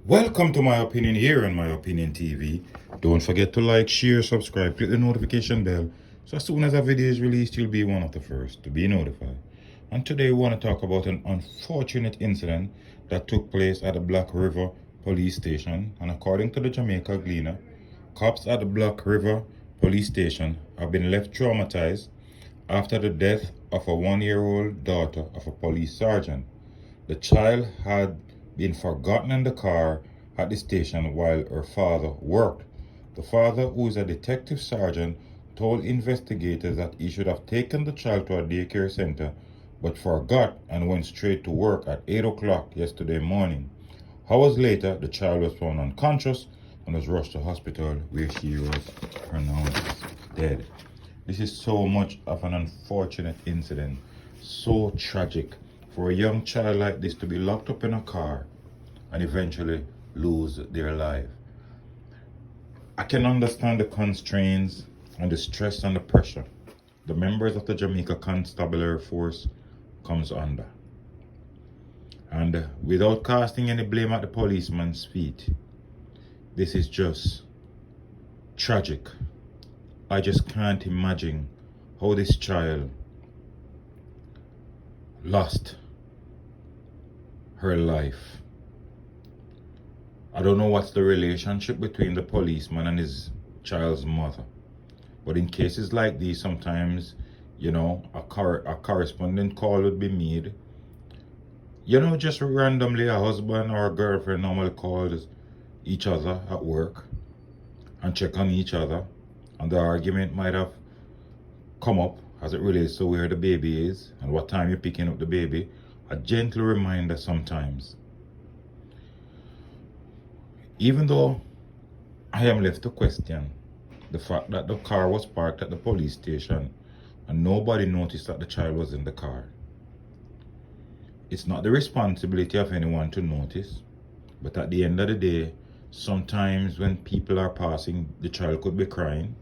Welcome to My Opinion here on My Opinion TV. Don't forget to like, share, subscribe, click the notification bell so as soon as a video is released, you'll be one of the first to be notified. And today we want to talk about an unfortunate incident that took place at the Black River Police Station. And according to the Jamaica Gleaner, cops at the Black River Police Station have been left traumatized after the death of a 1-year-old daughter of a police sergeant. The child had been forgotten in the car at the station while her father worked. The father, who is a detective sergeant, told investigators that he should have taken the child to a daycare center but forgot and went straight to work at 8 o'clock yesterday morning. Hours later, the child was found unconscious and was rushed to hospital where she was pronounced dead. This is so much of an unfortunate incident, so tragic for a young child like this to be locked up in a car and eventually lose their life. I can understand the constraints and the stress and the pressure the members of the Jamaica Constabulary Force comes under. And without casting any blame at the policeman's feet, this is just tragic. I just can't imagine how this child lost her life. I don't know what's the relationship between the policeman and his child's mother. But in cases like these, sometimes, a corresponding call would be made. Just randomly a husband or a girlfriend normally calls each other at work and check on each other. And the argument might have come up as it relates to where the baby is and what time you're picking up the baby. A gentle reminder sometimes. Even though I am left to question the fact that the car was parked at the police station and nobody noticed that the child was in the car. It's not the responsibility of anyone to notice, but at the end of the day, sometimes when people are passing, the child could be crying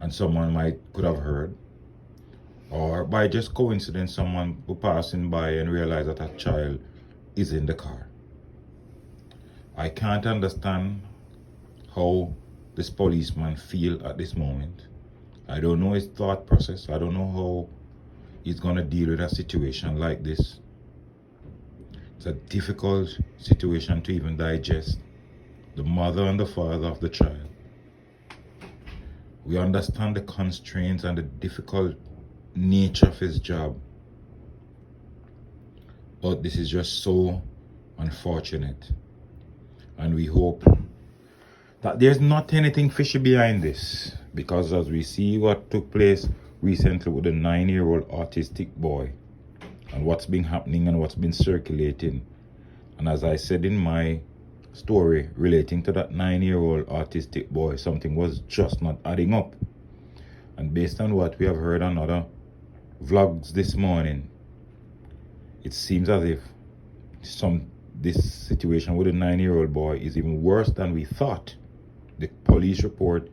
and someone could have heard. Or by just coincidence, someone will passing by and realize that a child is in the car. I can't understand how this policeman feel at this moment. I don't know his thought process. I don't know how he's going to deal with a situation like this. It's a difficult situation to even digest. The mother and the father of the child. We understand the constraints and the difficult nature of his job, but this is just so unfortunate, and we hope that there's not anything fishy behind this, because as we see what took place recently with the 9-year-old autistic boy and what's been happening and what's been circulating, and as I said in my story relating to that 9-year-old autistic boy, something was just not adding up. And based on what we have heard on other vlogs this morning, it seems as if this situation with a 9-year-old boy is even worse than we thought. The police report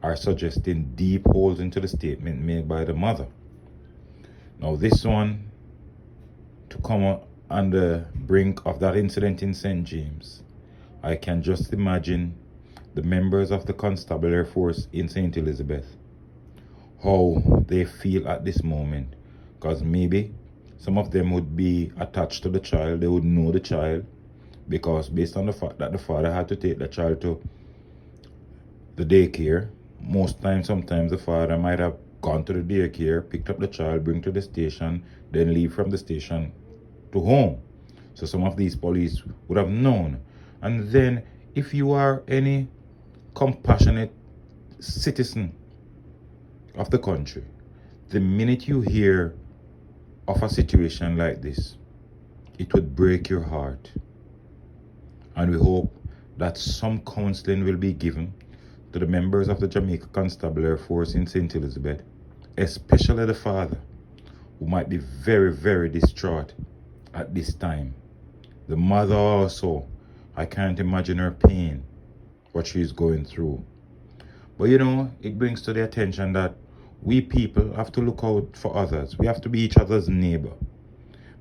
are suggesting deep holes into the statement made by the mother. Now this one, to come on the brink of that incident in St. James, I can just imagine the members of the Constabulary Force in St. Elizabeth, how they feel at this moment, because maybe some of them would be attached to the child. They would know the child, because based on the fact that the father had to take the child to the daycare, sometimes the father might have gone to the daycare, picked up the child, bring to the station, then leave from the station to home. So some of these police would have known. And then if you are any compassionate citizen of the country, the minute you hear of a situation like this, it would break your heart. And we hope that some counseling will be given to the members of the Jamaica Constabulary Force in St. Elizabeth, especially the father, who might be very, very distraught at this time. The mother also, I can't imagine her pain, what she's going through. But it brings to the attention that we people have to look out for others. We have to be each other's neighbor.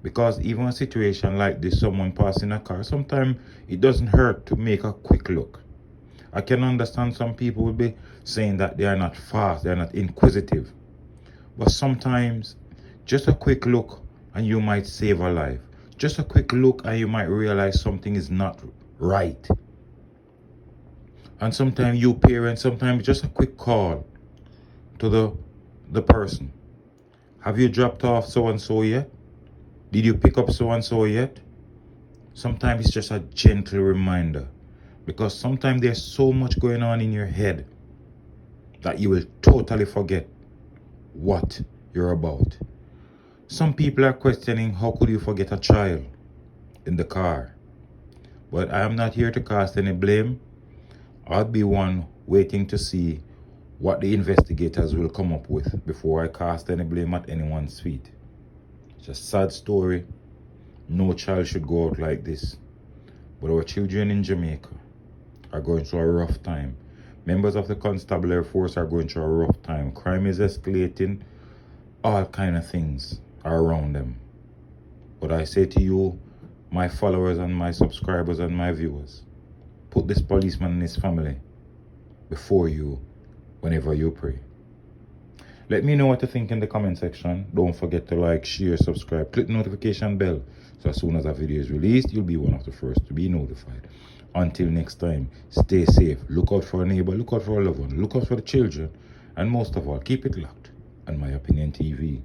Because even a situation like this, someone passing a car, sometimes it doesn't hurt to make a quick look. I can understand some people will be saying that they are not fast, they are not inquisitive. But sometimes just a quick look and you might save a life. Just a quick look and you might realize something is not right. And sometimes you parents, sometimes just a quick call to the person. Have you dropped off so-and-so yet? Did you pick up so-and-so yet? Sometimes it's just a gentle reminder. Because sometimes there's so much going on in your head that you will totally forget what you're about. Some people are questioning, how could you forget a child in the car? But I am not here to cast any blame. I'll be one waiting to see what the investigators will come up with before I cast any blame at anyone's feet. It's a sad story. No child should go out like this. But our children in Jamaica are going through a rough time. Members of the constabulary force are going through a rough time. Crime is escalating. All kind of things are around them. But I say to you, my followers and my subscribers and my viewers, put this policeman and his family before you whenever you pray. Let me know what you think in the comment section. Don't forget to like, share, subscribe, click the notification bell. So as soon as a video is released, you'll be one of the first to be notified. Until next time, stay safe. Look out for a neighbor, look out for a loved one, look out for the children. And most of all, keep it locked on My Opinion TV.